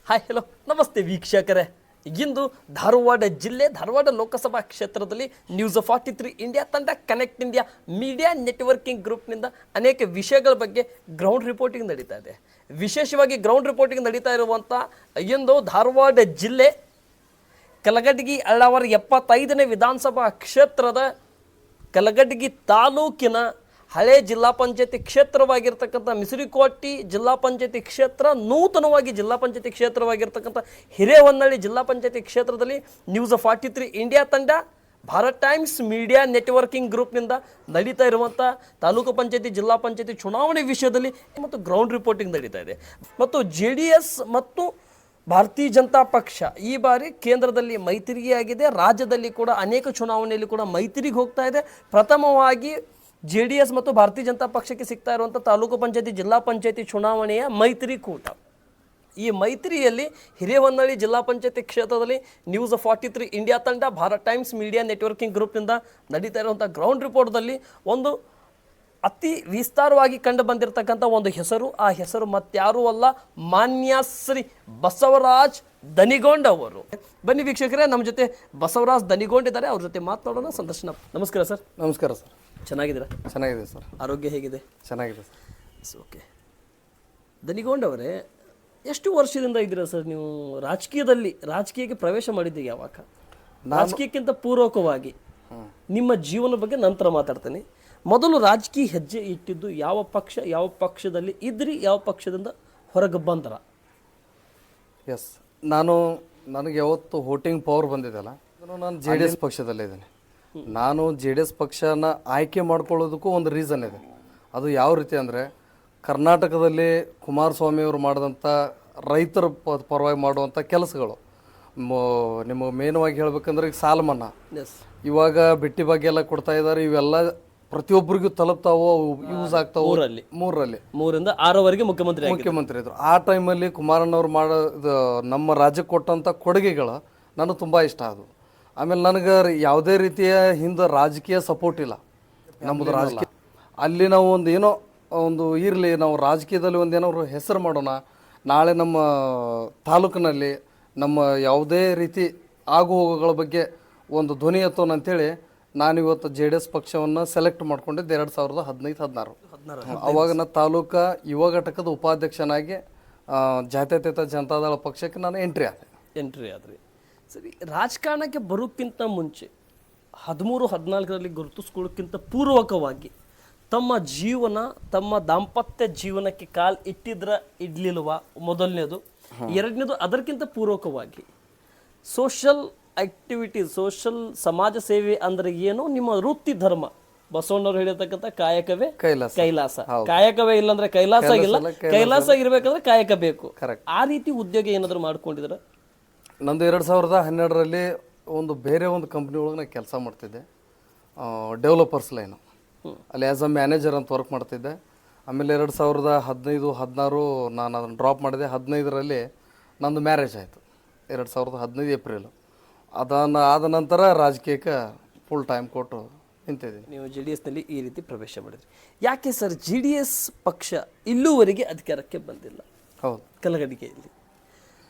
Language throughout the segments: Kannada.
ಹಾಯ್ ಹಲೋ ನಮಸ್ತೆ ವೀಕ್ಷಕರೇ. ಇಂದು ಧಾರವಾಡ ಜಿಲ್ಲೆ ಧಾರವಾಡ ಲೋಕಸಭಾ ಕ್ಷೇತ್ರದಲ್ಲಿ ನ್ಯೂಸ್ 43 ಇಂಡಿಯಾ ತಂಡ ಕನೆಕ್ಟ್ ಇಂಡಿಯಾ ಮೀಡಿಯಾ ನೆಟ್ವರ್ಕಿಂಗ್ ಗ್ರೂಪ್ನಿಂದ ಅನೇಕ ವಿಷಯಗಳ ಬಗ್ಗೆ ಗ್ರೌಂಡ್ ರಿಪೋರ್ಟಿಂಗ್ ನಡೀತಾ ಇದೆ. ವಿಶೇಷವಾಗಿ ಗ್ರೌಂಡ್ ರಿಪೋರ್ಟಿಂಗ್ ನಡೀತಾ ಇರುವಂಥ ಇಂದು ಧಾರವಾಡ ಜಿಲ್ಲೆ ಕಲಘಟಗಿ ಅಳ್ಳಾವರ 75ನೇ ವಿಧಾನಸಭಾ ಕ್ಷೇತ್ರದ ಕಲಘಟಗಿ ತಾಲೂಕಿನ ಹಳೆ ಜಿಲ್ಲಾ ಪಂಚಾಯತಿ ಕ್ಷೇತ್ರವಾಗಿರ್ತಕ್ಕಂಥ ಮಿಸರಿಕೋಟಿ ಜಿಲ್ಲಾ ಪಂಚಾಯತಿ ಕ್ಷೇತ್ರ, ನೂತನವಾಗಿ ಜಿಲ್ಲಾ ಪಂಚಾಯತಿ ಕ್ಷೇತ್ರವಾಗಿರ್ತಕ್ಕಂಥ ಹಿರೇಹೊನ್ನಳ್ಳಿ ಜಿಲ್ಲಾ ಪಂಚಾಯತಿ ಕ್ಷೇತ್ರದಲ್ಲಿ ನ್ಯೂಸ್ 43 ಇಂಡಿಯಾ ತಂಡ ಭಾರತ್ ಟೈಮ್ಸ್ ಮೀಡಿಯಾ ನೆಟ್ವರ್ಕಿಂಗ್ ಗ್ರೂಪ್ನಿಂದ ನಡೀತಾ ಇರುವಂಥ ತಾಲೂಕು ಪಂಚಾಯತಿ ಜಿಲ್ಲಾ ಪಂಚಾಯತಿ ಚುನಾವಣೆ ವಿಷಯದಲ್ಲಿ ಮತ್ತು ಗ್ರೌಂಡ್ ರಿಪೋರ್ಟಿಂಗ್ ನಡೀತಾ ಇದೆ. ಮತ್ತು JDS ಮತ್ತು ಭಾರತೀಯ ಜನತಾ ಪಕ್ಷ ಈ ಬಾರಿ ಕೇಂದ್ರದಲ್ಲಿ ಮೈತ್ರಿಗೆ ಆಗಿದೆ, ರಾಜ್ಯದಲ್ಲಿ ಕೂಡ ಅನೇಕ ಚುನಾವಣೆಯಲ್ಲಿ ಕೂಡ ಮೈತ್ರಿಗೆ ಹೋಗ್ತಾ ಇದೆ. ಪ್ರಥಮವಾಗಿ JDS ಮತ್ತು ಭಾರತೀಯ ಜನತಾ ಪಕ್ಷಕ್ಕೆ ಸಿಗ್ತಾ ಇರುವಂಥ ತಾಲೂಕು ಪಂಚಾಯತಿ ಜಿಲ್ಲಾ ಪಂಚಾಯತಿ ಚುನಾವಣೆಯ ಮೈತ್ರಿಕೂಟ. ಈ ಮೈತ್ರಿಯಲ್ಲಿ ಹಿರೇಹೊನ್ನಳ್ಳಿ ಜಿಲ್ಲಾ ಪಂಚಾಯತಿ ಕ್ಷೇತ್ರದಲ್ಲಿ ನ್ಯೂಸ್ 43 ಇಂಡಿಯಾ ತಂಡ ಭಾರತ್ ಟೈಮ್ಸ್ ಮೀಡಿಯಾ ನೆಟ್ವರ್ಕಿಂಗ್ ಗ್ರೂಪ್ನಿಂದ ನಡೀತಾ ಇರುವಂಥ ಗ್ರೌಂಡ್ ರಿಪೋರ್ಟ್ದಲ್ಲಿ ಒಂದು ಅತಿ ವಿಸ್ತಾರವಾಗಿ ಕಂಡು ಬಂದಿರತಕ್ಕಂಥ ಒಂದು ಹೆಸರು, ಆ ಹೆಸರು ಮತ್ತಾರೂ ಅಲ್ಲ, ಮಾನ್ಯ ಶ್ರೀ ಬಸವರಾಜ್ ದನಿಗೊಂಡ್ ಅವರು. ಬನ್ನಿ ವೀಕ್ಷಕರೇ, ನಮ್ಮ ಜೊತೆ ಬಸವರಾಜ್ ದನಿಗೊಂಡ್ ಇದ್ದಾರೆ, ಅವ್ರ ಜೊತೆ ಮಾತನಾಡೋಣ, ಸಂದರ್ಶನ. ನಮಸ್ಕಾರ ಸರ್. ನಮಸ್ಕಾರ ಸರ್. ಚೆನ್ನಾಗಿದ್ದೀರಾ? ಚೆನ್ನಾಗಿದೆ ಸರ್. ಆರೋಗ್ಯ ಹೇಗಿದೆ? ಚೆನ್ನಾಗಿದೆ ಸರ್. ಓಕೆ, ದನಿಗೊಂಡ್ ಅವರೇ, ಎಷ್ಟು ವರ್ಷದಿಂದ ಇದ್ದೀರಾ ಸರ್ ನೀವು ರಾಜಕೀಯದಲ್ಲಿ? ರಾಜಕೀಯಕ್ಕೆ ಪ್ರವೇಶ ಮಾಡಿದ್ದೀವಿ ಯಾವಾಗ? ರಾಜಕೀಯಕ್ಕಿಂತ ಪೂರ್ವಕವಾಗಿ ನಿಮ್ಮ ಜೀವನ ಬಗ್ಗೆ ನಂತರ ಮಾತಾಡ್ತೇನೆ. ಮೊದಲು ರಾಜಕೀಯ ಹೆಜ್ಜೆ ಇಟ್ಟಿದ್ದು ಯಾವ ಪಕ್ಷ, ಯಾವ ಪಕ್ಷದಲ್ಲಿ ಇದ್ರಿ, ಯಾವ ಪಕ್ಷದಿಂದ ಹೊರಗೆ ಬಂದ್ರ? ಎಸ್, ನನಗೆ ಯಾವತ್ತು ವೋಟಿಂಗ್ ಪವರ್ ಬಂದಿದೆಯಲ್ಲ, ನಾನು JDS ಪಕ್ಷದಲ್ಲಿದ್ದೀನಿ. ನಾನು JDS ಪಕ್ಷನ ಆಯ್ಕೆ ಮಾಡ್ಕೊಳ್ಳೋದಕ್ಕೂ ಒಂದು ರೀಸನ್ ಇದೆ. ಅದು ಯಾವ ರೀತಿ ಅಂದರೆ, ಕರ್ನಾಟಕದಲ್ಲಿ ಕುಮಾರಸ್ವಾಮಿ ಅವರು ಮಾಡಿದಂಥ ರೈತರ ಪರವಾಗಿ ಮಾಡುವಂಥ ಕೆಲಸಗಳು, ನಿಮಗೆ ಮೇನವಾಗಿ ಹೇಳ್ಬೇಕಂದ್ರೆ ಈಗ ಸಾಲ ಮನ್ನಾ, ಇವಾಗ ಬಿಟ್ಟಿ ಬಗ್ಗೆ ಎಲ್ಲ ಕೊಡ್ತಾ ಇದ್ದಾರೆ, ಇವೆಲ್ಲ ಪ್ರತಿಯೊಬ್ಬರಿಗೂ ತಲುಪ್ತಾವೋ, ಯೂಸ್ ಆಗ್ತಾವೋ. 3ರಿಂದ 6ವರೆಗೆ ಮುಖ್ಯಮಂತ್ರಿ ಇದ್ರು. ಆ ಟೈಮಲ್ಲಿ ಕುಮಾರಣ್ಣವ್ರು ಮಾಡೋದು ನಮ್ಮ ರಾಜ್ಯಕ್ಕೆ ಕೊಟ್ಟಂಥ ಕೊಡುಗೆಗಳು ನನಗೆ ತುಂಬ ಇಷ್ಟ ಆದವು. ಆಮೇಲೆ ನನಗೆ ಯಾವುದೇ ರೀತಿಯ ಹಿಂದೆ ರಾಜಕೀಯ ಸಪೋರ್ಟ್ ಇಲ್ಲ. ನಮ್ಮದು ರಾಜಕೀಯ ಅಲ್ಲಿ ನಾವು ಏನೋ ಇರಲಿ, ನಾವು ರಾಜಕೀಯದಲ್ಲಿ ಏನೋ ಹೆಸರು ಮಾಡೋಣ, ನಾಳೆ ನಮ್ಮ ತಾಲೂಕಿನಲ್ಲಿ ನಮ್ಮ ಯಾವುದೇ ರೀತಿ ಆಗು ಹೋಗುಗಳ ಬಗ್ಗೆ ಒಂದು ಧ್ವನಿ ಎತ್ತೋಣ ಅಂತೇಳಿ ನಾನಿವತ್ತು JDS ಪಕ್ಷವನ್ನು ಸೆಲೆಕ್ಟ್ ಮಾಡ್ಕೊಂಡಿದ್ದೆ 2015-16. ಅವಾಗ ನಾನು ತಾಲೂಕಾ ಯುವ ಘಟಕದ ಉಪಾಧ್ಯಕ್ಷನಾಗಿ ಜಾತ್ಯತೀತ ಜನತಾದಳ ಪಕ್ಷಕ್ಕೆ ನಾನು ಎಂಟ್ರಿ ಆದ್ರಿ. ಸರಿ, ರಾಜಕಾರಣಕ್ಕೆ ಬರೋಕ್ಕಿಂತ ಮುಂಚೆ 13-14ರಲ್ಲಿ ಗುರುತಿಸ್ಕೊಳ್ಳೋಕ್ಕಿಂತ ಪೂರ್ವಕವಾಗಿ ತಮ್ಮ ಜೀವನ, ತಮ್ಮ ದಾಂಪತ್ಯ ಜೀವನಕ್ಕೆ ಕಾಲು ಇಡ್ಲಿಲ್ವಾ? ಮೊದಲನೇದು. ಎರಡನೇದು, ಅದಕ್ಕಿಂತ ಪೂರ್ವಕವಾಗಿ ಸೋಷಲ್ ಆಕ್ಟಿವಿಟೀಸ್, ಸೋಷಲ್ ಸಮಾಜ ಸೇವೆ ಅಂದ್ರೆ ಏನು? ನಿಮ್ಮ ವೃತ್ತಿ ಧರ್ಮ, ಬಸವಣ್ಣವ್ರು ಹೇಳಿರ್ತಕ್ಕಂಥ ಕಾಯಕವೇ ಕೈಲಾಸ. ಕಾಯಕವೇ ಇಲ್ಲಾಂದ್ರೆ ಕೈಲಾಸ ಇಲ್ಲ, ಕೈಲಾಸ ಇರ್ಬೇಕಂದ್ರೆ ಕಾಯಕ ಬೇಕು. ಆ ರೀತಿ ಉದ್ಯೋಗ ಏನಾದ್ರು ಮಾಡ್ಕೊಂಡಿದ್ರ? ನಂದು 2012ರಲ್ಲಿ ಬೇರೆ ಒಂದು ಕಂಪ್ನಿ ಒಳಗೆ ನಾನು ಕೆಲಸ ಮಾಡ್ತಿದ್ದೆ, ಡೆವಲಪರ್ಸ್ ಲೈನು. ಅಲ್ಲಿ ಆ್ಯಸ್ ಅ ಮ್ಯಾನೇಜರ್ ಅಂತ ವರ್ಕ್ ಮಾಡ್ತಿದ್ದೆ. ಆಮೇಲೆ 2015-16 ನಾನು ಅದನ್ನು ಡ್ರಾಪ್ ಮಾಡಿದೆ. 15ರಲ್ಲಿ ನಂದು ಮ್ಯಾರೇಜ್ ಆಯಿತು, 2015 ಏಪ್ರಿಲ್. ಆದ ನಂತರ ರಾಜಕೀಯಕ್ಕೆ ಫುಲ್ ಟೈಮ್ ಕೊಟ್ಟು ನಿಂತಿದ್ದೀನಿ. ನೀವು JDSನಲ್ಲಿ ಈ ರೀತಿ ಪ್ರವೇಶ ಮಾಡಿದ್ರಿ. ಯಾಕೆ ಸರ್ JDS ಪಕ್ಷ ಇಲ್ಲೂವರೆಗೆ ಅಧಿಕಾರಕ್ಕೆ ಬಂದಿಲ್ಲ? ಹೌದು, ಕಲಘಟಗಿಯಲ್ಲಿ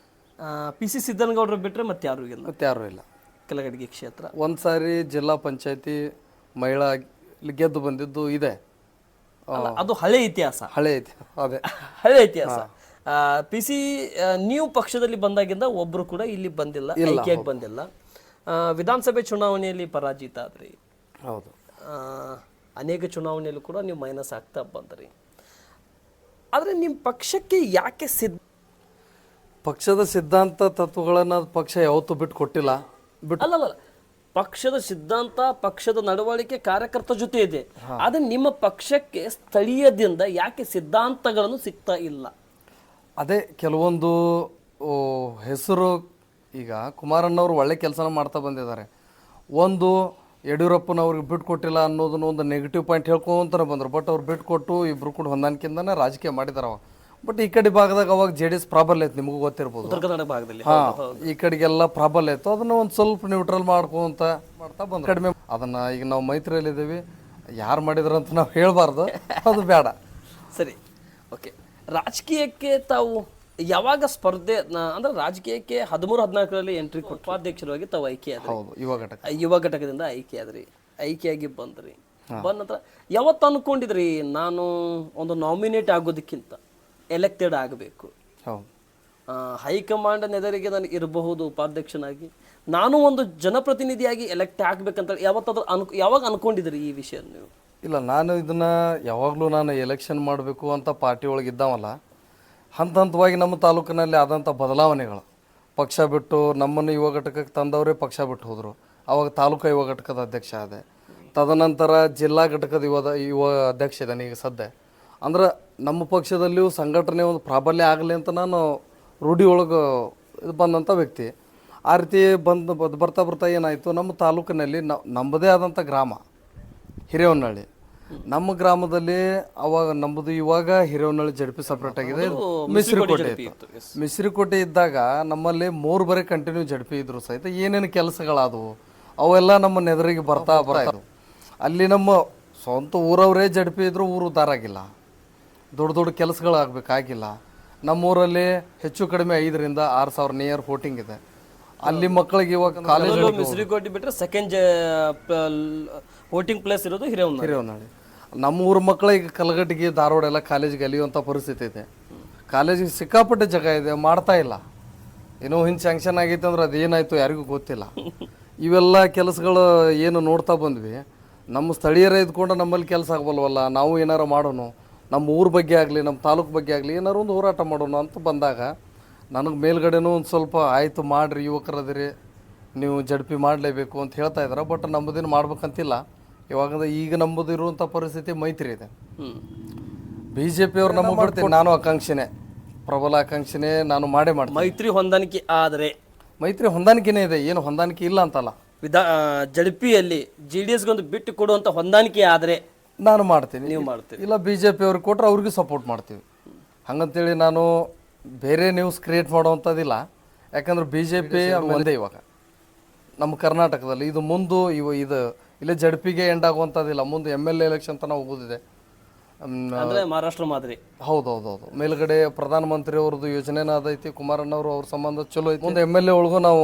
PC ಸಿದ್ದನಗೌಡರು ಬಿಟ್ಟರೆ ಮತ್ತಾರೂ ಇಲ್ಲ. ಕಲಘಟಗಿ ಕ್ಷೇತ್ರ ಒಂದು ಸಾರಿ ಜಿಲ್ಲಾ ಪಂಚಾಯತಿ ಮಹಿಳಾ ಗೆದ್ದು ಬಂದಿದ್ದು ಇದೆ. ಅದು ಹಳೆ ಇತಿಹಾಸ. ಹಳೆ ಇತಿಹಾಸ. PC ನೀವು ಪಕ್ಷದಲ್ಲಿ ಬಂದಾಗಿಂದ ಒಬ್ರು ಕೂಡ ಇಲ್ಲಿ ಬಂದಿಲ್ಲ, ಆಯ್ಕೆಯಾಗಿ ಬಂದಿಲ್ಲ. ವಿಧಾನಸಭೆ ಚುನಾವಣೆಯಲ್ಲಿ ಪರಾಜಿತ ಆದ್ರಿ. ಹೌದು. ಅನೇಕ ಚುನಾವಣೆಯಲ್ಲೂ ಕೂಡ ನೀವು ಮೈನಸ್ ಆಗ್ತಾ ಬಂದ್ರಿ. ಆದರೆ ನಿಮ್ಮ ಪಕ್ಷಕ್ಕೆ ಯಾಕೆ ಪಕ್ಷದ ಸಿದ್ಧಾಂತ ತತ್ವಗಳನ್ನು ಪಕ್ಷ ಯಾವತ್ತೂ ಬಿಟ್ಟು ಕೊಟ್ಟಿಲ್ಲ. ಅಲ್ಲ, ಪಕ್ಷದ ಸಿದ್ಧಾಂತ, ಪಕ್ಷದ ನಡವಳಿಕೆ ಕಾರ್ಯಕರ್ತರ ಜೊತೆ ಇದೆ. ಆದರೆ ನಿಮ್ಮ ಪಕ್ಷಕ್ಕೆ ಸ್ಥಳೀಯದಿಂದ ಯಾಕೆ ಸಿದ್ಧಾಂತಗಳನ್ನು ಸಿಗ್ತಾ ಇಲ್ಲ? ಅದೇ ಕೆಲವೊಂದು ಹೆಸರು, ಈಗ ಕುಮಾರಣ್ಣವ್ರು ಒಳ್ಳೆ ಕೆಲಸನ ಮಾಡ್ತಾ ಬಂದಿದ್ದಾರೆ. ಯಡಿಯೂರಪ್ಪನವ್ರಿಗೆ ಬಿಟ್ಕೊಟ್ಟಿಲ್ಲ ಅನ್ನೋದನ್ನ ಒಂದು ನೆಗೆಟಿವ್ ಪಾಯಿಂಟ್ ಹೇಳ್ಕೊಂತಾನೆ ಬಂದರು. ಬಟ್ ಅವ್ರು ಬಿಟ್ಕೊಟ್ಟು ಇಬ್ರು ಕೂಡ ಹೊಂದಾಣಿಕೆಯಿಂದನೇ ರಾಜಕೀಯ ಮಾಡಿದಾರೆ ಅವಾಗ. ಬಟ್ ಈ ಕಡೆ ಭಾಗದಾಗ ಅವಾಗ JDS ಪ್ರಾಬಲ್ಯ ಐತೆ, ನಿಮಗೂ ಗೊತ್ತಿರ್ಬೋದು. ಉತ್ತರ ಕರ್ನಾಟಕ ಭಾಗದಲ್ಲಿ ಈ ಕಡೆಗೆಲ್ಲ ಪ್ರಾಬಲ್ಯ ಇತ್ತು. ಅದನ್ನ ಒಂದು ಸ್ವಲ್ಪ ನ್ಯೂಟ್ರಲ್ ಮಾಡ್ತಾ ಬಂದು ಕಡಿಮೆ. ಅದನ್ನ ಈಗ ನಾವು ಮೈತ್ರಿಯಲ್ಲಿ ಇದ್ದೀವಿ, ಯಾರು ಮಾಡಿದ್ರಂತ ನಾವು ಹೇಳ್ಬಾರ್ದು, ಅದು ಬೇಡ. ಸರಿ, ಓಕೆ. ರಾಜಕೀಯಕ್ಕೆ ತಾವು ಯಾವಾಗ ಸ್ಪರ್ಧೆ ಅಂದ್ರೆ ರಾಜಕೀಯಕ್ಕೆ 13-14ರಲ್ಲಿ ಎಂಟ್ರಿ ಕೊಟ್ಟು ಉಪಾಧ್ಯಕ್ಷರಾಗಿ ತಾವು ಆಯ್ಕೆ ಆದ್ರಿ. ಹೌದು, ಯುವ ಘಟಕ ಯುವ ಘಟಕದಿಂದ ಆಯ್ಕೆ ಆದ್ರಿ, ಆಯ್ಕೆಯಾಗಿ ಬಂದ್ರಿ. ಬಂದ ನಂತರ ಯಾವತ್ತು ಅನ್ಕೊಂಡಿದ್ರಿ ನಾನು ಒಂದು ನಾಮಿನೇಟ್ ಆಗೋದಕ್ಕಿಂತ ಎಲೆಕ್ಟೆಡ್ ಆಗಬೇಕು, ಹೌದು. ಹೈಕಮಾಂಡ್ ನೆದರಿಗೆ ನಾನು ಇರಬಹುದು ಉಪಾಧ್ಯಕ್ಷನಾಗಿ, ನಾನು ಒಂದು ಜನಪ್ರತಿನಿಧಿಯಾಗಿ ಎಲೆಕ್ಟ್ ಆಗ್ಬೇಕಂತ ಯಾವತ್ತಾದ್ರೂ ಯಾವಾಗ ಅನ್ಕೊಂಡಿದ್ರಿ ಈ ವಿಷಯ ನೀವು? ಇಲ್ಲ, ನಾನು ಇದನ್ನು ಯಾವಾಗಲೂ ನಾನು ಎಲೆಕ್ಷನ್ ಮಾಡಬೇಕು ಅಂತ ಪಾರ್ಟಿ ಒಳಗೆ ಇದ್ದಾವಲ್ಲ, ಹಂತ ಹಂತವಾಗಿ ನಮ್ಮ ತಾಲೂಕಿನಲ್ಲಿ ಆದಂಥ ಬದಲಾವಣೆಗಳು, ಪಕ್ಷ ಬಿಟ್ಟು ನಮ್ಮನ್ನು ಯುವ ಘಟಕಕ್ಕೆ ತಂದವರೇ ಪಕ್ಷ ಬಿಟ್ಟು ಹೋದರು. ಆವಾಗ ತಾಲೂಕು ಯುವ ಘಟಕದ ಅಧ್ಯಕ್ಷ ಆದೆ. ತದನಂತರ ಜಿಲ್ಲಾ ಘಟಕದ ಯುವ ಅಧ್ಯಕ್ಷ ಇದ್ದಾನೆ ಈಗ ಸದ್ಯ. ಅಂದ್ರೆ ನಮ್ಮ ಪಕ್ಷದಲ್ಲಿಯೂ ಸಂಘಟನೆ ಒಂದು ಪ್ರಾಬಲ್ಯ ಆಗಲಿ ಅಂತ ನಾನು ರೂಢಿ ಒಳಗೆ ಇದು ಬಂದಂಥ ವ್ಯಕ್ತಿ. ಆ ರೀತಿ ಬರ್ತಾ ಬರ್ತಾ ಏನಾಯಿತು, ನಮ್ಮ ತಾಲೂಕಿನಲ್ಲಿ ನಮ್ಮದೇ ಆದಂಥ ಗ್ರಾಮ ಹಿರೇವನಹಳ್ಳಿ. ನಮ್ಮ ಗ್ರಾಮದಲ್ಲಿ ಅವಾಗ ನಮ್ಮದು ಇವಾಗ ಹಿರೇವನಹಳ್ಳಿ ಜಡ್ಪಿ ಸಪ್ರೇಟ್ ಆಗಿದೆ, ಮಿಶ್ರಿಕೋಟೆ ಇತ್ತು. ಮಿಶ್ರಿಕೋಟೆ ಇದ್ದಾಗ ನಮ್ಮಲ್ಲಿ 3 ಬರೀ ಕಂಟಿನ್ಯೂ ಜಡ್ಪಿ ಇದ್ರು ಸಹಿತ ಏನೇನು ಕೆಲಸಗಳಾದವು ಅವೆಲ್ಲ ನಮ್ಮ ನೆದರಿಗೆ ಬರ್ತಾ ಇದ್ವು. ಅಲ್ಲಿ ನಮ್ಮ ಸ್ವಂತ ಊರವರೇ ಜಡ್ಪಿ ಇದ್ರು, ಊರು ಉದ್ಧಾರ ಆಗಿಲ್ಲ, ದೊಡ್ಡ ದೊಡ್ಡ ಕೆಲಸಗಳಾಗಬೇಕಾಗಿಲ್ಲ. ನಮ್ಮೂರಲ್ಲಿ ಹೆಚ್ಚು ಕಡಿಮೆ 5,000 to 6,000 ನಿಯರ್ ವೋಟಿಂಗ್ ಇದೆ. ಅಲ್ಲಿ ಮಕ್ಕಳಿಗೆ ಇವಾಗ ಕಾಲೇಜ್ ಮಿಸ್ರಿಕೋಟೆ ಬಿಟ್ಟರೆ ಸೆಕೆಂಡ್ ವೋಟಿಂಗ್ ಪ್ಲೇಸ್ ಇರೋದು ಹಿರೇವನಹಳ್ಳಿ. ನಮ್ಮ ಊರ ಮಕ್ಕಳಿಗೆ ಕಲಗಟ್ಟಿಗೆ ಧಾರವಾಡ ಎಲ್ಲ ಕಾಲೇಜಿಗೆ ಅಲಿಯುವಂಥ ಪರಿಸ್ಥಿತಿ ಇದೆ. ಕಾಲೇಜಿಗೆ ಸಿಕ್ಕಾಪಟ್ಟೆ ಜಾಗ ಇದೆ, ಮಾಡ್ತಾ ಇಲ್ಲ. ಏನೋ ಹಿಂಗೆ ಸ್ಯಾಂಕ್ಷನ್ ಆಗೈತೆ ಅಂದ್ರೆ ಅದೇನಾಯಿತು ಯಾರಿಗೂ ಗೊತ್ತಿಲ್ಲ. ಇವೆಲ್ಲ ಕೆಲಸಗಳು ಏನು ನೋಡ್ತಾ ಬಂದ್ವಿ. ನಮ್ಮ ಸ್ಥಳೀಯರೇ ಇದ್ಕೊಂಡು ನಮ್ಮಲ್ಲಿ ಕೆಲಸ ಆಗಬಲ್ವಲ್ಲ, ನಾವು ಏನಾರು ಮಾಡೋಣ, ನಮ್ಮ ಊರ ಬಗ್ಗೆ ಆಗಲಿ ನಮ್ಮ ತಾಲೂಕು ಬಗ್ಗೆ ಆಗಲಿ ಏನಾರು ಒಂದು ಹೋರಾಟ ಮಾಡೋಣ ಅಂತ ಬಂದಾಗ ನನಗೆ ಮೇಲ್ಗಡೆನೂ ಒಂದು ಸ್ವಲ್ಪ ಆಯಿತು ಮಾಡಿರಿ, ಯುವಕರದಿರಿ, ನೀವು ಜಡ್ಪಿ ಮಾಡಲೇಬೇಕು ಅಂತ ಹೇಳ್ತಾ ಇದ್ದಾರೆ. ಬಟ್ ನಮ್ಮದೇನು ಮಾಡ್ಬೇಕಂತಿಲ್ಲ. ಇವಾಗ ಈಗ ನಮ್ಮದು ಇರುವಂಥ ಪರಿಸ್ಥಿತಿ ಮೈತ್ರಿ ಇದೆ. BJP ಅವ್ರು ನಮಗೆ ಮಾಡ್ತೀನಿ, ನಾನು ಆಕಾಂಕ್ಷಿನೇ, ಪ್ರಬಲ ಆಕಾಂಕ್ಷಿನೇ, ನಾನು ಮಾಡೇ ಮಾಡ್ತೀನಿ. ಮೈತ್ರಿ ಹೊಂದಾಣಿಕೆ ಆದರೆ ಮೈತ್ರಿ ಹೊಂದಾಣಿಕೆನೇ ಇದೆ, ಏನು ಹೊಂದಾಣಿಕೆ ಇಲ್ಲ ಅಂತಲ್ಲ. ಜಡ್ಪಿಯಲ್ಲಿ JDSಗೊಂದು ಬಿಟ್ಟು ಕೊಡುವಂಥ ಹೊಂದಾಣಿಕೆ ಆದರೆ ನಾನು ಮಾಡ್ತೀನಿ, ನೀವು ಮಾಡ್ತೀವಿ. ಇಲ್ಲ BJP ಅವ್ರಿಗೆ ಕೊಟ್ಟರೆ ಅವ್ರಿಗೂ ಸಪೋರ್ಟ್ ಮಾಡ್ತೀವಿ. ಹಂಗಂತೇಳಿ ನಾನು ಬೇರೆ ನ್ಯೂಸ್ ಕ್ರಿಯೇಟ್ ಮಾಡೋವಂಥದ್ದಿಲ್ಲ. ಯಾಕಂದ್ರೆ BJP ಒಂದೇ ಇವಾಗ ನಮ್ಮ ಕರ್ನಾಟಕದಲ್ಲಿ. ಇದು ಮುಂದೆ ಇದು ಇಲ್ಲೇ ಜಡ್ಪಿಗೆ ಎಂಡ್ ಆಗುವಂಥದ್ದಿಲ್ಲ. ಮುಂದೆ MLA ಎಲೆಕ್ಷನ್ ತನಕ ಹೋಗೋದಿದೆ. ಅಂದ್ರೆ ಮಹಾರಾಷ್ಟ್ರ ಮಾದರಿ. ಹೌದೌದು. ಮೇಲ್ಗಡೆ ಪ್ರಧಾನಮಂತ್ರಿ ಅವ್ರದ್ದು ಯೋಜನೆನ ಅದೈತಿ, ಕುಮಾರಣ್ಣವರು ಅವ್ರ ಸಂಬಂಧ ಚಲೋ ಐತಿ. ಮುಂದೆ MLA ಒಳಗೂ ನಾವು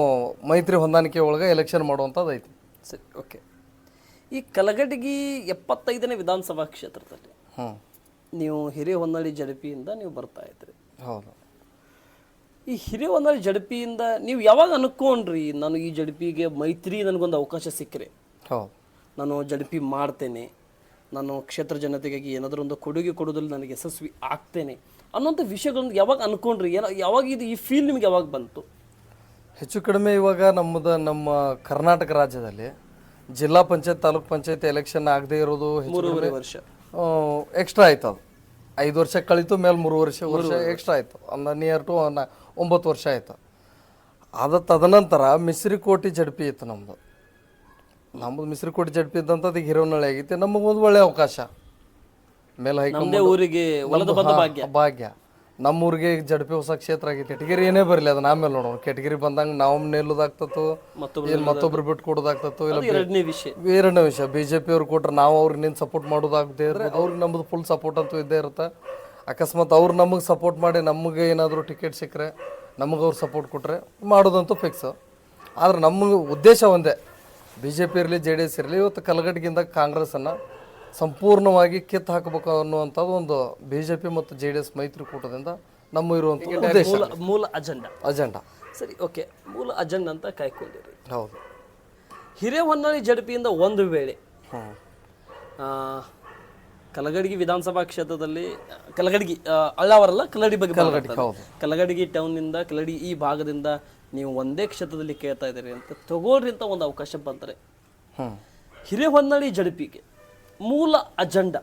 ಮೈತ್ರಿ ಹೊಂದಾಣಿಕೆ ಒಳಗೆ ಎಲೆಕ್ಷನ್ ಮಾಡುವಂಥದ್ದು ಐತಿ. ಸರಿ, ಓಕೆ. ಈ ಕಲಗಟಗಿ 75ನೇ ವಿಧಾನಸಭಾ ಕ್ಷೇತ್ರದಲ್ಲಿ ನೀವು ಹಿರೇಹೊನ್ನಳ್ಳಿ ಜಡ್ಪಿಯಿಂದ ನೀವು ಬರ್ತಾ ಇದ್ರಿ. ಹೌದು. ಈ ಹಿರೇಹೊನ್ನಳ್ಳಿ ಜಡ್ಪಿಯಿಂದ ನೀವು ಯಾವಾಗ ಅನ್ಕೊಂಡ್ರಿ ನಾನು ಈ ಜಡ್ಪಿಗೆ ಮೈತ್ರಿ ನನಗೊಂದು ಅವಕಾಶ ಸಿಕ್ಕರೆ ಹೌದು ನಾನು ಜಡ್ಪಿ ಮಾಡ್ತೇನೆ, ನಾನು ಕ್ಷೇತ್ರ ಜನತೆಗಾಗಿ ಏನಾದರೂ ಒಂದು ಕೊಡುಗೆ ಕೊಡೋದ್ರಲ್ಲಿ ನನಗೆ ಯಶಸ್ವಿ ಆಗ್ತೇನೆ ಅನ್ನೋಂಥ ವಿಷಯಗಳನ್ನು ಯಾವಾಗ ಅನ್ಕೊಂಡ್ರಿ? ಯಾವಾಗ ಇದು ಈ ಫೀಲ್ ನಿಮ್ಗೆ ಯಾವಾಗ ಬಂತು? ಹೆಚ್ಚು ಕಡಿಮೆ ಇವಾಗ ನಮ್ಮ ಕರ್ನಾಟಕ ರಾಜ್ಯದಲ್ಲಿ ಜಿಲ್ಲಾ ಪಂಚಾಯತ್ ತಾಲೂಕ್ ಪಂಚಾಯತ್ ಎಲೆಕ್ಷನ್ ಆಗದೆ ಇರೋದು 3.5 ವರ್ಷ ಎಕ್ಸ್ಟ್ರಾ ಆಯ್ತು. ಅದು 5 ವರ್ಷ ಕಳೀತು, ಮೇಲೆ 3 ವರ್ಷ ಎಕ್ಸ್ಟ್ರಾ ಆಯಿತು. ನಿಯರ್ ಟು 9 ವರ್ಷ ಆಯಿತು. ತದನಂತರ ಮಿಶ್ರಿಕೋಟೆ ಜಡ್ಪಿ ಇತ್ತು ನಮ್ಮದು ಮಿಶ್ರಿಕೋಟೆ ಜಡ್ಪಿ ಇದ್ದಂಥದ್ದು ಈಗ ಹಿರೇವನಹಳ್ಳಿ ಆಗೈತಿ. ನಮಗೊಂದು ಒಳ್ಳೆ ಅವಕಾಶ, ಮೇಲೆ ಊರಿಗೆ ಭಾಗ್ಯ. ನಮ್ಮೂರಿಗೆ ಜಡ್ಪಿ ಹೊಸ ಕ್ಷೇತ್ರ ಆಗೈತಿ. ಕೆಟಗಿರಿ ಏನೇ ಬರಲಿ ಅದನ್ನ ಆಮೇಲೆ ನೋಡೋಣ. ಕೆಟಗಿರಿ ಬಂದಂಗೆ ನಾವು ನಿಲ್ಲೋದಾಗ್ತತ್ತು, ಏನು ಮತ್ತೊಬ್ರು ಬಿಟ್ಟು ಕೊಡೋದಾಗ್ತತ್ತು. ಇಲ್ಲ ಎರಡನೇ ವಿಷಯ BJP ಅವ್ರು ಕೊಟ್ರೆ ನಾವು ಅವ್ರಿಗೆ ನಿನ್ನ ಸಪೋರ್ಟ್ ಮಾಡೋದಾಗದೆ ಇದ್ರೆ ಅವ್ರಿಗೆ ನಮ್ಮದು ಫುಲ್ ಸಪೋರ್ಟ್ ಅಂತೂ ಇದ್ದೇ ಇರುತ್ತೆ. ಅಕಸ್ಮಾತ್ ಅವ್ರು ನಮಗೆ ಸಪೋರ್ಟ್ ಮಾಡಿ ನಮಗೆ ಏನಾದರೂ ಟಿಕೆಟ್ ಸಿಕ್ಕರೆ ನಮಗೆ ಅವ್ರು ಸಪೋರ್ಟ್ ಕೊಟ್ಟರೆ ಮಾಡೋದಂತೂ ಫಿಕ್ಸ್. ಆದ್ರೆ ನಮಗೆ ಉದ್ದೇಶ ಒಂದೇ, BJP ಇರಲಿ JDS ಇರಲಿ, ಇವತ್ತು ಕಲಗಟ್ಟಿಗಿಂದ ಕಾಂಗ್ರೆಸ್ಸನ್ನು ಸಂಪೂರ್ಣವಾಗಿ ಕಿತ್ತು ಹಾಕಬೇಕು ಅನ್ನುವಂಥದ್ದು ಒಂದು BJP ಮತ್ತು JDS ಮೈತ್ರಿಕೂಟದಿಂದ ನಮ್ಮ ಇರುವಂಥ ಉದ್ದೇಶ, ಮೂಲ ಅಜೆಂಡಾ. ಸರಿ, ಓಕೆ. ಮೂಲ ಅಜೆಂಡಾ ಅಂತ ಕಾಯ್ಕೊಂಡಿರಿ. ಹೌದು. ಹಿರೇಹೊನ್ನಳ್ಳಿ ಜಡ್ಪಿಯಿಂದ ಒಂದು ವೇಳೆ ಕಲಗಡಗಿ ವಿಧಾನಸಭಾ ಕ್ಷೇತ್ರದಲ್ಲಿ ಕಲಗಡಗಿ ಅಳ್ಳಾವರಲ್ಲ, ಕಲ್ಲಡಿ ಬಗ್ಗೆ ಕಲಗಡಗಿ ಟೌನ್ನಿಂದ ಕಲ್ಲಡಿ ಈ ಭಾಗದಿಂದ ನೀವು ಒಂದೇ ಕ್ಷೇತ್ರದಲ್ಲಿ ಕೇಳ್ತಾ ಇದ್ದೀರಿ ಅಂತ ತಗೋಳ್ರಿ ಅಂತ ಒಂದು ಅವಕಾಶ ಬಂದರೆ ಹಿರೇಹೊನ್ನಳ್ಳಿ ಜಡ್ಪಿಗೆ ಮೂಲ ಅಜೆಂಡಾ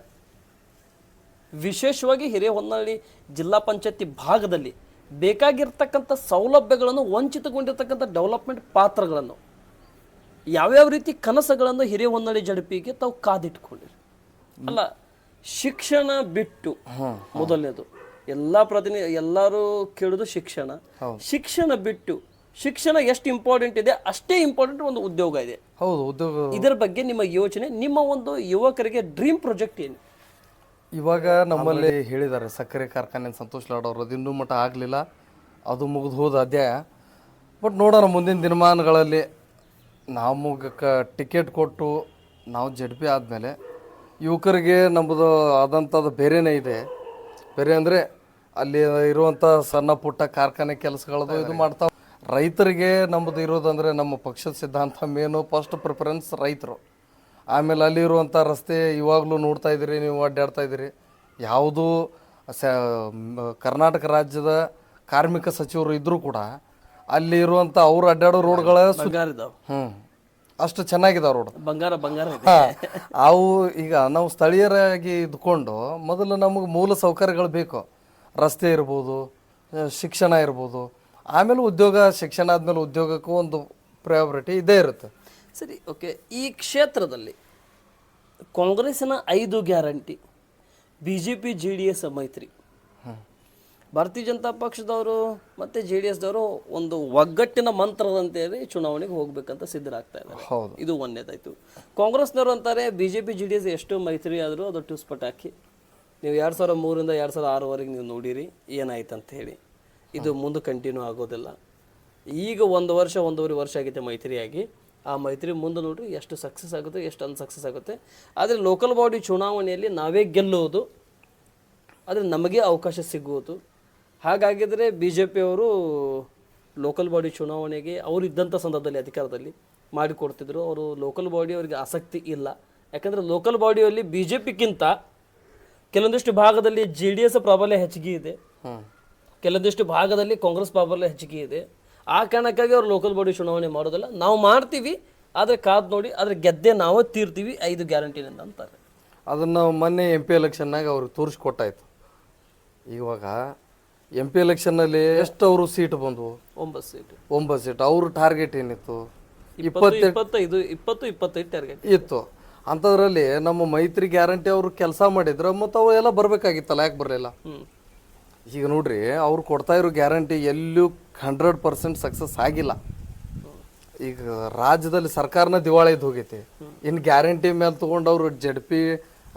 ವಿಶೇಷವಾಗಿ ಹಿರೇಹೊನ್ನಳ್ಳಿ ಜಿಲ್ಲಾ ಪಂಚಾಯತಿ ಭಾಗದಲ್ಲಿ ಬೇಕಾಗಿರ್ತಕ್ಕಂಥ ಸೌಲಭ್ಯಗಳನ್ನು, ವಂಚಿತಗೊಂಡಿರ್ತಕ್ಕಂಥ ಡೆವಲಪ್ಮೆಂಟ್ ಪಾತ್ರಗಳನ್ನು, ಯಾವ್ಯಾವ ರೀತಿ ಕನಸುಗಳನ್ನು ಹಿರೇಹೊನ್ನಳ್ಳಿ ಜಡ್ಪಿಗೆ ತಾವು ಕಾದಿಟ್ಕೊಂಡಿರಿ? ಅಲ್ಲ, ಶಿಕ್ಷಣ ಬಿಟ್ಟು ಮೊದಲನೇದು ಎಲ್ಲರೂ ಕೇಳೋದು ಶಿಕ್ಷಣ ಬಿಟ್ಟು ಶಿಕ್ಷಣ ಎಷ್ಟು ಇಂಪಾರ್ಟೆಂಟ್ ಇದೆ ಅಷ್ಟೇ ಇಂಪಾರ್ಟೆಂಟ್ ಒಂದು ಉದ್ಯೋಗ ಇದೆ. ಹೌದು, ಉದ್ಯೋಗ. ಇದರ ಬಗ್ಗೆ ನಿಮ್ಮ ಯೋಚನೆ, ನಿಮ್ಮ ಒಂದು ಯುವಕರಿಗೆ ಡ್ರೀಮ್ ಪ್ರಾಜೆಕ್ಟ್ ಏನು? ಇವಾಗ ನಮ್ಮಲ್ಲಿ ಹೇಳಿದ್ದಾರೆ ಸಕ್ಕರೆ ಕಾರ್ಖಾನೆ ಸಂತೋಷ್ ಲಾಡ್ ಅವರು, ಅದು ಇನ್ನೂ ಮಟ್ಟ ಆಗಲಿಲ್ಲ. ಅದು ಮುಗಿದು ಹೋದ ಅಧ್ಯಾಯ. ಬಟ್ ನೋಡೋಣ ಮುಂದಿನ ದಿನಮಾನಗಳಲ್ಲಿ ನಮಗೆ ಟಿಕೆಟ್ ಕೊಟ್ಟು ನಾವು ಜಡ್ ಪಿ ಆದಮೇಲೆ ಯುವಕರಿಗೆ ನಮ್ಮದು ಆದಂಥದ್ದು ಬೇರೆಯೇ ಇದೆ. ಬೇರೆ ಅಂದರೆ ಅಲ್ಲಿ ಇರುವಂಥ ಸಣ್ಣ ಪುಟ್ಟ ಕಾರ್ಖಾನೆ ಕೆಲಸಗಳದು ಇದು ಮಾಡ್ತಾವೆ. ರೈತರಿಗೆ ನಮ್ಮದು ಇರೋದಂದರೆ ನಮ್ಮ ಪಕ್ಷದ ಸಿದ್ಧಾಂತ ಮೇನು ಫಸ್ಟ್ ಪ್ರಿಫರೆನ್ಸ್ ರೈತರು. ಆಮೇಲೆ ಅಲ್ಲಿರುವಂಥ ರಸ್ತೆ ಇವಾಗಲೂ ನೋಡ್ತಾ ಇದ್ದೀರಿ, ನೀವು ಅಡ್ಡಾಡ್ತಾ ಇದ್ದೀರಿ. ಯಾವುದೂ ಕರ್ನಾಟಕ ರಾಜ್ಯದ ಕಾರ್ಮಿಕ ಸಚಿವರು ಇದ್ದರೂ ಕೂಡ ಅಲ್ಲಿ ಇರುವಂಥ ಅವ್ರು ಅಡ್ಡಾಡೋ ರೋಡ್ಗಳ ಬಂಗಾರ ಇದಾವೆ, ಅಷ್ಟು ಚೆನ್ನಾಗಿದಾವೆ ರೋಡ್. ಬಂಗಾರ ಅವು ಈಗ ನಾವು ಸ್ಥಳೀಯರಾಗಿ ಇದ್ಕೊಂಡು ಮೊದಲು ನಮಗೆ ಮೂಲ ಸೌಕರ್ಯಗಳು ಬೇಕು. ರಸ್ತೆ ಇರ್ಬೋದು, ಶಿಕ್ಷಣ ಇರ್ಬೋದು, ಆಮೇಲೆ ಉದ್ಯೋಗ. ಶಿಕ್ಷಣ ಆದಮೇಲೆ ಉದ್ಯೋಗಕ್ಕೂ ಒಂದು ಪ್ರಯಾರಿಟಿ ಇದೇ ಇರುತ್ತೆ. ಸರಿ, ಓಕೆ. ಈ ಕ್ಷೇತ್ರದಲ್ಲಿ ಕಾಂಗ್ರೆಸ್ಸಿನ 5 ಗ್ಯಾರಂಟಿ, BJP JDS ಮೈತ್ರಿ, ಭಾರತೀಯ ಜನತಾ ಪಕ್ಷದವರು ಮತ್ತು JDS ದವರು ಒಂದು ಒಗ್ಗಟ್ಟಿನ ಮಂತ್ರದಂತೆ ಚುನಾವಣೆಗೆ ಹೋಗ್ಬೇಕಂತ ಸಿದ್ಧರಾಗ್ತಾ ಇದ್ದಾರೆ. ಇದು ಒಂದೇದಾಯ್ತು. ಕಾಂಗ್ರೆಸ್ನವರು ಅಂತಾರೆ BJP JDS ಎಷ್ಟು ಮೈತ್ರಿ ಆದರೂ ಅದು ಟೂಸ್ ಪಟಾಕಿ. ನೀವು 2003ರಿಂದ 2006ವರೆಗೆ ನೀವು ನೋಡಿರಿ ಏನಾಯ್ತು ಅಂತ ಹೇಳಿ. ಇದು ಮುಂದೆ ಕಂಟಿನ್ಯೂ ಆಗೋದಿಲ್ಲ. ಈಗ 1 ವರ್ಷ 1.5 ವರ್ಷ ಆಗೈತೆ ಮೈತ್ರಿಯಾಗಿ. ಆ ಮೈತ್ರಿ ಮುಂದೆ ನೋಡ್ರಿ ಎಷ್ಟು ಸಕ್ಸಸ್ ಆಗುತ್ತೆ, ಎಷ್ಟು ಅನ್ಸಕ್ಸಸ್ ಆಗುತ್ತೆ. ಆದರೆ ಲೋಕಲ್ ಬಾಡಿ ಚುನಾವಣೆಯಲ್ಲಿ ನಾವೇ ಗೆಲ್ಲೋದು, ಆದರೆ ನಮಗೆ ಅವಕಾಶ ಸಿಗುವುದು. ಹಾಗಾಗಿದ್ದರೆ BJP ಅವರು ಲೋಕಲ್ ಬಾಡಿ ಚುನಾವಣೆಗೆ ಅವರು ಇದ್ದಂಥ ಸಂದರ್ಭದಲ್ಲಿ ಅಧಿಕಾರದಲ್ಲಿ ಮಾಡಿಕೊಡ್ತಿದ್ರು. ಅವರು ಲೋಕಲ್ ಬಾಡಿ ಅವರಿಗೆ ಆಸಕ್ತಿ ಇಲ್ಲ. ಯಾಕಂದರೆ ಲೋಕಲ್ ಬಾಡಿಯಲ್ಲಿ BJPಗಿಂತ ಕೆಲವೊಂದಿಷ್ಟು ಭಾಗದಲ್ಲಿ JDS ಪ್ರಾಬಲ್ಯ ಹೆಚ್ಚಿಗೆ ಇದೆ, ಕೆಲವೊಂದಿಷ್ಟು ಭಾಗದಲ್ಲಿ ಕಾಂಗ್ರೆಸ್ ಪ್ರಾಬಲ್ಯ ಹೆಚ್ಚಿಗೆ ಇದೆ. ಆ ಕಾರಣಕ್ಕಾಗಿ ಅವ್ರು ಲೋಕಲ್ ಬಾಡಿ ಚುನಾವಣೆ ಮಾಡೋದಿಲ್ಲ. ನಾವು ಮಾಡ್ತೀವಿ, ಆದರೆ ಕಾದು ನೋಡಿ, ಆದರೆ ಗೆದ್ದೆ ನಾವೇ ತೀರ್ತೀವಿ 5 ಗ್ಯಾರಂಟಿನಿಂದ ಅಂತಾರೆ. ಅದನ್ನು ಮೊನ್ನೆ MP ಎಲೆಕ್ಷನ್ನಾಗ ಅವ್ರಿಗೆ ತೋರಿಸ್ಕೊಟ್ಟಾಯ್ತು. ಇವಾಗ MP ಎಲೆಕ್ಷನ್ನಲ್ಲಿ ಎಷ್ಟು ಅವರು ಸೀಟ್ ಬಂದವು? 9 ಸೀಟ್. 9 ಸೀಟ್. ಅವ್ರ ಟಾರ್ಗೆಟ್ ಏನಿತ್ತು? 25 ಟಾರ್ಗೆಟ್ ಇತ್ತು. ಅಂಥದ್ರಲ್ಲಿ ನಮ್ಮ ಮೈತ್ರಿ ಗ್ಯಾರಂಟಿ ಅವರು ಕೆಲಸ ಮಾಡಿದ್ರೆ ಮತ್ತು ಅವು ಎಲ್ಲ ಬರಬೇಕಾಗಿತ್ತಲ್ಲ, ಯಾಕೆ ಬರಲಿಲ್ಲ? ಈಗ ನೋಡ್ರಿ, ಅವ್ರು ಕೊಡ್ತಾ ಇರೋ ಗ್ಯಾರಂಟಿ ಎಲ್ಲೂ 100% ಸಕ್ಸಸ್ ಆಗಿಲ್ಲ. ಈಗ ರಾಜ್ಯದಲ್ಲಿ ಸರ್ಕಾರನ ದಿವಾಳಿದ್ದು ಹೋಗೈತಿ. ಇನ್ನು ಗ್ಯಾರಂಟಿ ಮೇಲೆ ತೊಗೊಂಡು ಅವರು JP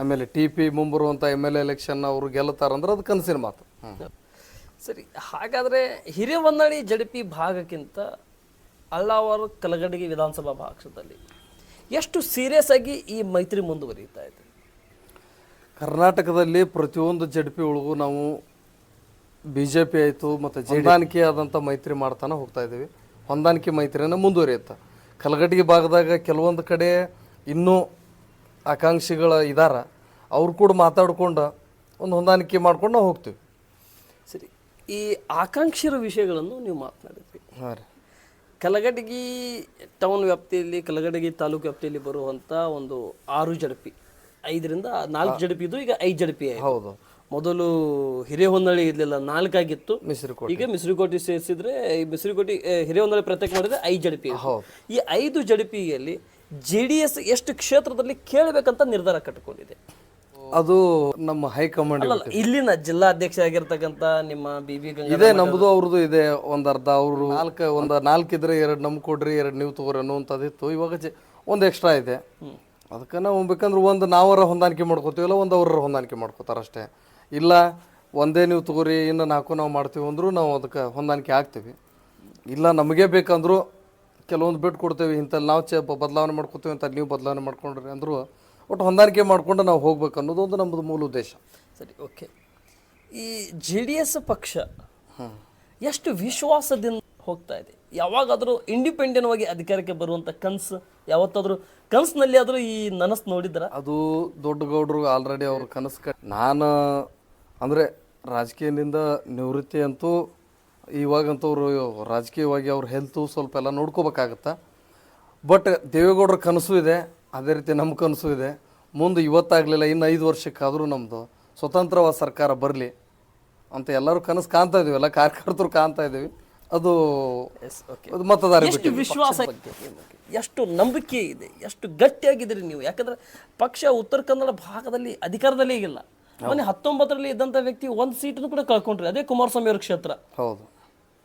ಆಮೇಲೆ TP ಮುಂಬರುವಂಥ MLA ಎಲೆಕ್ಷನ್ ಅವರು ಗೆಲ್ಲುತ್ತಾರಂದ್ರೆ ಅದು ಕನಸಿನ ಮಾತು. ಸರಿ, ಹಾಗಾದರೆ ಹಿರೇಹೊನ್ನಳ್ಳಿ JP ಭಾಗಕ್ಕಿಂತ ಅಳ್ಳಾವರ ಕಲಗಡಗಿ ವಿಧಾನಸಭಾ ಭಾಗದಲ್ಲಿ ಎಷ್ಟು ಸೀರಿಯಸ್ ಆಗಿ ಈ ಮೈತ್ರಿ ಮುಂದುವರಿಯುತ್ತಾ ಇದೆ? ಕರ್ನಾಟಕದಲ್ಲಿ ಪ್ರತಿಯೊಂದು JP ಒಳಗೂ ನಾವು BJP ಆಯಿತು ಮತ್ತು ಹೊಂದಾಣಿಕೆ ಆದಂಥ ಮೈತ್ರಿ ಮಾಡ್ತಾನೆ ಹೋಗ್ತಾ ಇದ್ದೀವಿ. ಹೊಂದಾಣಿಕೆ ಮೈತ್ರಿನ ಮುಂದುವರಿಯುತ್ತೆ. ಕಲಗಡಗಿ ಭಾಗದಾಗ ಕೆಲವೊಂದು ಕಡೆ ಇನ್ನೂ ಆಕಾಂಕ್ಷಿಗಳು ಇದ್ದಾರೆ. ಅವ್ರು ಕೂಡ ಮಾತಾಡ್ಕೊಂಡು ಒಂದು ಹೊಂದಾಣಿಕೆ ಮಾಡ್ಕೊಂಡು ನಾವು ಹೋಗ್ತೀವಿ. ಸರಿ, ಈ ಆಕಾಂಕ್ಷಿರ ವಿಷಯಗಳನ್ನು ನೀವು ಮಾತನಾಡಿದ್ರಿ. ಹಾಂ ರೀ. ಕಲಗಡಗಿ ಟೌನ್ ವ್ಯಾಪ್ತಿಯಲ್ಲಿ, ಕಲಗಡಗಿ ತಾಲೂಕು ವ್ಯಾಪ್ತಿಯಲ್ಲಿ ಬರುವಂಥ ಒಂದು 6 JP, 5ರಿಂದ 4 JP ಇದು, ಈಗ 5 JP ಆಯಿತು. ಹೌದು. ಮೊದಲು ಹಿರೇಹೊನ್ನಳ್ಳಿ ಇರಲಿಲ್ಲ, 4 ಆಗಿತ್ತು. ಮಿಶ್ರಿಕೋಟೆ. ಈಗ ಮಿಶ್ರಿಕೋಟೆ ಸೇರಿಸಿದ್ರೆ ಈ ಮಿಶ್ರಿಕೋಟೆ ಹಿರೇಹೊನ್ನಳ್ಳಿ ಪ್ರತ್ಯೇಕ ಮಾಡಿದ್ರೆ 5 JP. ಈ 5 JPಯಲ್ಲಿ JDS ಎಷ್ಟು ಕ್ಷೇತ್ರದಲ್ಲಿ ಕೇಳಬೇಕಂತ ನಿರ್ಧಾರ ಕಟ್ಟಿಕೊಂಡಿದೆ? ಅದು ನಮ್ಮ ಹೈಕಮಾಂಡ್ ಇಲ್ಲಿನ ಜಿಲ್ಲಾಧ್ಯಕ್ಷ ಆಗಿರ್ತಕ್ಕಂಥ ನಿಮ್ಮ BB ಗಂಗಾಧರ್ ಇದೆ, ನಮ್ಮದು ಅವ್ರದ್ದು ಇದೆ. ಒಂದು ಅರ್ಧ ಅವರು 4 ಇದ್ರೆ 2 ನಮ್ಗೆ ಕೊಡ್ರಿ, 2 ನೀವು ತಗೋರಿ ಅನ್ನುವಂಥದ್ದಿತ್ತು. ಇವಾಗ ಒಂದು ಎಕ್ಸ್ಟ್ರಾ ಇದೆ. ಅದಕ್ಕೆ ನಾವು ಬೇಕಂದ್ರೆ ಒಂದು ನಾವರ ಹೊಂದಾಣಿಕೆ ಮಾಡ್ಕೋತೀವಲ್ಲ, ಒಂದು ಅವ್ರ ಹೊಂದಾಣಿಕೆ ಮಾಡ್ಕೋತಾರೆ ಅಷ್ಟೇ. ಇಲ್ಲ ಒಂದೇ ನೀವು ತಗೋರಿ, ಇನ್ನು 4 ನಾವು ಮಾಡ್ತೀವಿ ಅಂದರೂ ನಾವು ಅದಕ್ಕೆ ಹೊಂದಾಣಿಕೆ ಆಗ್ತೀವಿ. ಇಲ್ಲ ನಮಗೆ ಬೇಕಂದ್ರೂ ಕೆಲವೊಂದು ಬಿಟ್ಟು ಕೊಡ್ತೇವೆ, ಇಂಥಲ್ಲಿ ನಾವು ಬದಲಾವಣೆ ಮಾಡ್ಕೋತೀವಿ, ಅಂತ ನೀವು ಬದಲಾವಣೆ ಮಾಡ್ಕೊಂಡ್ರಿ ಅಂದರೂ ಒಟ್ಟು ಹೊಂದಾಣಿಕೆ ಮಾಡ್ಕೊಂಡು ನಾವು ಹೋಗ್ಬೇಕು ಅನ್ನೋದು ಒಂದು ನಮ್ಮದು ಮೂಲ ಉದ್ದೇಶ. ಸರಿ, ಓಕೆ. ಈ JDS ಪಕ್ಷ ಎಷ್ಟು ವಿಶ್ವಾಸದಿಂದ ಹೋಗ್ತಾ ಇದೆ? ಯಾವಾಗಾದರೂ ಇಂಡಿಪೆಂಡೆಂಟ್ ಆಗಿ ಅಧಿಕಾರಕ್ಕೆ ಬರುವಂಥ ಕನಸು ಯಾವತ್ತಾದರೂ ಕನಸಿನಲ್ಲಿ ಆದರೂ ಈ ನನಸು ನೋಡಿದ್ರ? ಅದು ದೊಡ್ಡ ಗೌಡರು ಆಲ್ರೆಡಿ ಅವ್ರ ಕನಸು ನಾನು ಅಂದರೆ ರಾಜಕೀಯದಿಂದ ನಿವೃತ್ತಿ ಅಂತೂ ಇವಾಗಂತೂ ಅವರು ರಾಜಕೀಯವಾಗಿ ಅವ್ರ ಹೆಲ್ತು ಸ್ವಲ್ಪ ಎಲ್ಲ ನೋಡ್ಕೋಬೇಕಾಗತ್ತೆ. ಬಟ್ ದೇವೇಗೌಡರ ಕನಸು ಇದೆ, ಅದೇ ರೀತಿ ನಮ್ಮ ಕನಸು ಇದೆ. ಮುಂದೆ ಇವತ್ತಾಗಲಿಲ್ಲ, ಇನ್ನು 5 ವರ್ಷಕ್ಕಾದರೂ ನಮ್ಮದು ಸ್ವತಂತ್ರವಾದ ಸರ್ಕಾರ ಬರಲಿ ಅಂತ ಎಲ್ಲರೂ ಕನಸು ಕಾಣ್ತಾ ಇದ್ದೀವಿ, ಎಲ್ಲ ಕಾರ್ಯಕರ್ತರು ಕಾಣ್ತಾ ಇದ್ದೀವಿ. ಅದು ಮತದಾರ ವಿಶ್ವಾಸ, ಎಷ್ಟು ನಂಬಿಕೆ ಇದೆ, ಎಷ್ಟು ಗಟ್ಟಿಯಾಗಿದ್ದೀರಿ ನೀವು? ಯಾಕಂದ್ರೆ ಪಕ್ಷ ಉತ್ತರ ಕನ್ನಡ ಭಾಗದಲ್ಲಿ ಅಧಿಕಾರದಲ್ಲೇ ಇಲ್ಲ. ಮೊನ್ನೆ 19ರಲ್ಲಿ ಇದ್ದಂಥ ವ್ಯಕ್ತಿ 1 ಸೀಟನ್ನು ಕೂಡ ಕಳ್ಕೊಂಡ್ರಿ, ಅದೇ ಕುಮಾರಸ್ವಾಮಿ ಅವ್ರ ಕ್ಷೇತ್ರ. ಹೌದು,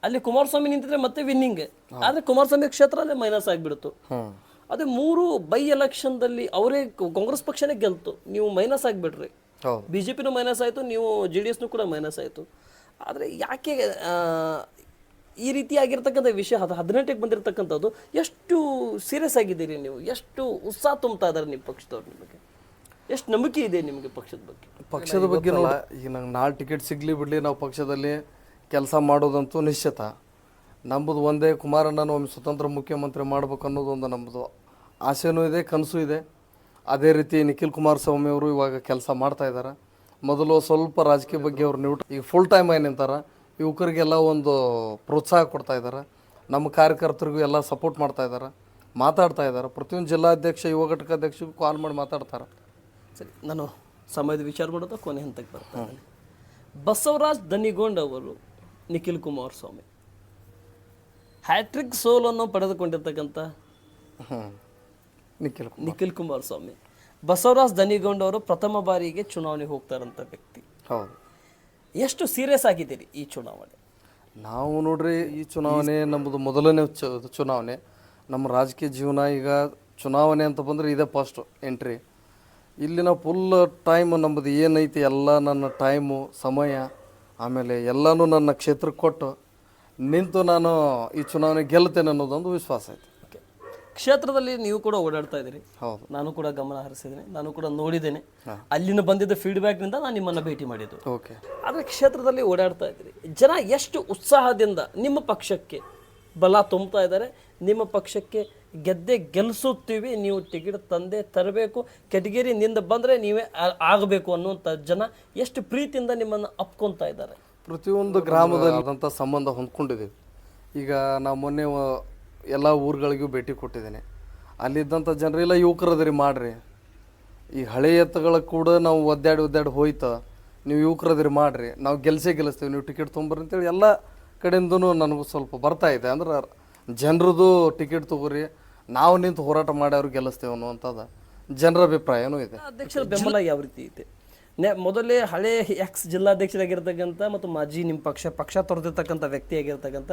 ಅಲ್ಲಿ ಕುಮಾರಸ್ವಾಮಿ ನಿಂತಿದ್ರೆ ಮತ್ತೆ ವಿನ್ನಿಂಗ್, ಆದರೆ ಕುಮಾರಸ್ವಾಮಿ ಕ್ಷೇತ್ರ ಅಲ್ಲೇ ಮೈನಸ್ ಆಗಿಬಿಡ್ತು. ಅದೇ 3 ಬೈ ಎಲೆಕ್ಷನ್ದಲ್ಲಿ ಅವರೇ ಕಾಂಗ್ರೆಸ್ ಪಕ್ಷನೇ ಗೆಲ್ತು, ನೀವು ಮೈನಸ್ ಆಗಿಬಿಟ್ರಿ. BJPನೂ ಮೈನಸ್ ಆಯಿತು, ನೀವು JDSನೂ ಕೂಡ ಮೈನಸ್ ಆಯಿತು. ಆದರೆ ಯಾಕೆ ಈ ರೀತಿಯಾಗಿರ್ತಕ್ಕಂಥ ವಿಷಯ 18ಕ್ಕೆ ಬಂದಿರತಕ್ಕಂಥದ್ದು ಎಷ್ಟು ಸೀರಿಯಸ್ ಆಗಿದ್ದೀರಿ ನೀವು, ಎಷ್ಟು ಉತ್ಸಾಹ ತುಂಬ್ತಾ ಇದ್ದಾರೆ ನಿಮ್ಮ ಪಕ್ಷದವ್ರು, ನಿಮಗೆ ಎಷ್ಟು ನಂಬಿಕೆ ಇದೆ ನಿಮಗೆ ಪಕ್ಷದ ಬಗ್ಗೆ? ಈಗ ನಂಗೆ ನಾಳೆ ಟಿಕೆಟ್ ಸಿಗಲಿ ಬಿಡಲಿ ನಾವು ಪಕ್ಷದಲ್ಲಿ ಕೆಲಸ ಮಾಡೋದಂತೂ ನಿಶ್ಚಿತ. ನಮ್ಮದು ಒಂದೇ ಕುಮಾರಣ್ಣನ ಒಮ್ಮೆ ಸ್ವತಂತ್ರ ಮುಖ್ಯಮಂತ್ರಿ ಮಾಡ್ಬೇಕು ಅನ್ನೋದೊಂದು ನಮ್ಮದು ಆಸೆನೂ ಇದೆ, ಕನಸು ಇದೆ. ಅದೇ ರೀತಿ ನಿಖಿಲ್ ಕುಮಾರಸ್ವಾಮಿ ಅವರು ಇವಾಗ ಕೆಲಸ ಮಾಡ್ತಾ ಇದ್ದಾರೆ. ಮೊದಲು ಸ್ವಲ್ಪ ರಾಜಕೀಯ ಬಗ್ಗೆ ಅವ್ರು ಈಗ ಫುಲ್ ಟೈಮ್ ಆಗಿ ನಿಂತಾರೆ. ಯುವಕರಿಗೆಲ್ಲ ಒಂದು ಪ್ರೋತ್ಸಾಹ ಕೊಡ್ತಾ ಇದ್ದಾರೆ. ನಮ್ಮ ಕಾರ್ಯಕರ್ತರಿಗೂ ಎಲ್ಲ ಸಪೋರ್ಟ್ ಮಾಡ್ತಾ ಇದ್ದಾರೆ, ಮಾತಾಡ್ತಾ ಇದ್ದಾರೆ. ಪ್ರತಿಯೊಂದು ಜಿಲ್ಲಾಧ್ಯಕ್ಷ ಯುವ ಘಟಕಾಧ್ಯಕ್ಷಗೂ ಕಾಲ್ ಮಾಡಿ ಮಾತಾಡ್ತಾರೆ. ಸರಿ, ನಾನು ಸಮಯದ ವಿಚಾರ ಮಾಡೋದು ಕೊನೆ ಹಂತಕ್ಕೆ ಬರ್ತಾರೆ. ಬಸವರಾಜ್ ದನಿಗೊಂಡ್ ಅವರು ನಿಖಿಲ್ ಕುಮಾರಸ್ವಾಮಿ ಹ್ಯಾಟ್ರಿಕ್ ಸೋಲನ್ನು ಪಡೆದುಕೊಂಡಿರ್ತಕ್ಕಂಥ ನಿಖಿಲ್ ಕುಮಾರಸ್ವಾಮಿ, ಬಸವರಾಜ್ ದನಿಗೊಂಡ್ ಅವರು ಪ್ರಥಮ ಬಾರಿಗೆ ಚುನಾವಣೆಗೆ ಹೋಗ್ತಾರಂಥ ವ್ಯಕ್ತಿ. ಹೌದು. ಎಷ್ಟು ಸೀರಿಯಸ್ ಆಗಿದ್ದೀರಿ ಈ ಚುನಾವಣೆ? ನಾವು ನೋಡ್ರಿ, ಈ ಚುನಾವಣೆ ನಮ್ಮದು ಮೊದಲನೇ ಚುನಾವಣೆ. ನಮ್ಮ ರಾಜಕೀಯ ಜೀವನ ಈಗ ಚುನಾವಣೆ ಅಂತ ಬಂದರೆ ಇದೇ ಫಸ್ಟ್ ಎಂಟ್ರಿ. ಇಲ್ಲಿ ನಾವು ಫುಲ್ ಟೈಮ್ ನಮ್ಮದು ಏನೈತಿ ಎಲ್ಲ ನನ್ನ ಟೈಮು ಸಮಯ ಆಮೇಲೆ ಎಲ್ಲನೂ ನನ್ನ ಕ್ಷೇತ್ರಕ್ಕೆ ಕೊಟ್ಟು ನಿಂತು ನಾನು ಈ ಚುನಾವಣೆ ಗೆಲ್ತೇನೆ ಅನ್ನೋದೊಂದು ವಿಶ್ವಾಸ ಐತಿ. ಓಕೆ, ಕ್ಷೇತ್ರದಲ್ಲಿ ನೀವು ಕೂಡ ಓಡಾಡ್ತಾ ಇದ್ದೀರಿ. ಹೌದು, ನಾನು ಕೂಡ ಗಮನ ಹರಿಸಿದ್ದೇನೆ, ನಾನು ಕೂಡ ನೋಡಿದ್ದೇನೆ. ಅಲ್ಲಿನ ಬಂದಿದ್ದ ಫೀಡ್ಬ್ಯಾಕ್ನಿಂದ ನಾನು ನಿಮ್ಮನ್ನು ಭೇಟಿ ಮಾಡಿದ್ದು. ಓಕೆ. ಆದರೆ ಕ್ಷೇತ್ರದಲ್ಲಿ ಓಡಾಡ್ತಾ ಇದ್ದೀರಿ, ಜನ ಎಷ್ಟು ಉತ್ಸಾಹದಿಂದ ನಿಮ್ಮ ಪಕ್ಷಕ್ಕೆ ಬಲ ತುಂಬ್ತಾ ಇದ್ದಾರೆ, ನಿಮ್ಮ ಪಕ್ಷಕ್ಕೆ ಗೆದ್ದೆ ಗೆಲ್ಲಿಸುತ್ತೀವಿ, ನೀವು ಟಿಕೆಟ್ ತಂದೆ ತರಬೇಕು, ಕೆಟಗರಿಯಿಂದ ಬಂದರೆ ನೀವೇ ಆಗಬೇಕು ಅನ್ನುವಂಥ ಜನ ಎಷ್ಟು ಪ್ರೀತಿಯಿಂದ ನಿಮ್ಮನ್ನು ಅಪ್ಕೊತಾ ಇದ್ದಾರೆ. ಪ್ರತಿಯೊಂದು ಗ್ರಾಮದಲ್ಲಿ ಆದಂಥ ಸಂಬಂಧ ಹೊಂದ್ಕೊಂಡಿದ್ದೀವಿ. ಈಗ ನಾವು ಮೊನ್ನೆ ಎಲ್ಲ ಊರುಗಳಿಗೂ ಭೇಟಿ ಕೊಟ್ಟಿದ್ದೇನೆ. ಅಲ್ಲಿದ್ದಂಥ ಜನರೆಲ್ಲ ಯುವಕರದ್ರಿ ಮಾಡ್ರಿ, ಈ ಹಳೆ ಎತ್ತುಗಳ ಕೂಡ ನಾವು ಒದ್ದಾಡಿ ಹೋಯ್ತು, ನೀವು ಯುವಕರದ್ರಿ ಮಾಡ್ರಿ, ನಾವು ಗೆಲ್ಲಿಸ್ತೀವಿ, ನೀವು ಟಿಕೆಟ್ ತೊಗೊಂಬರ್ರಿ ಅಂತೇಳಿ ಎಲ್ಲ ಕಡೆಯಿಂದನೂ ನನಗೂ ಸ್ವಲ್ಪ ಬರ್ತಾ ಇದೆ. ಅಂದ್ರೆ ಜನರದು ಟಿಕೆಟ್ ತೊಗೊರಿ, ನಾವು ನಿಂತು ಹೋರಾಟ ಮಾಡಿ ಅವ್ರಿಗೆ ಗೆಲ್ಲಿಸ್ತೇವೆ ಅನ್ನುವಂಥದ್ದು ಜನರ ಅಭಿಪ್ರಾಯನೂ ಇದೆ. ಅಧ್ಯಕ್ಷರ ಬೆಂಬಲ ಯಾವ ರೀತಿ ಇದೆ? ಮೊದಲೇ ಹಳೆ ಜಿಲ್ಲಾಧ್ಯಕ್ಷರಾಗಿರ್ತಕ್ಕಂಥ ಮತ್ತು ಮಾಜಿ ನಿಮ್ಮ ಪಕ್ಷ ತೊರೆದಿರ್ತಕ್ಕಂಥ ವ್ಯಕ್ತಿಯಾಗಿರ್ತಕ್ಕಂಥ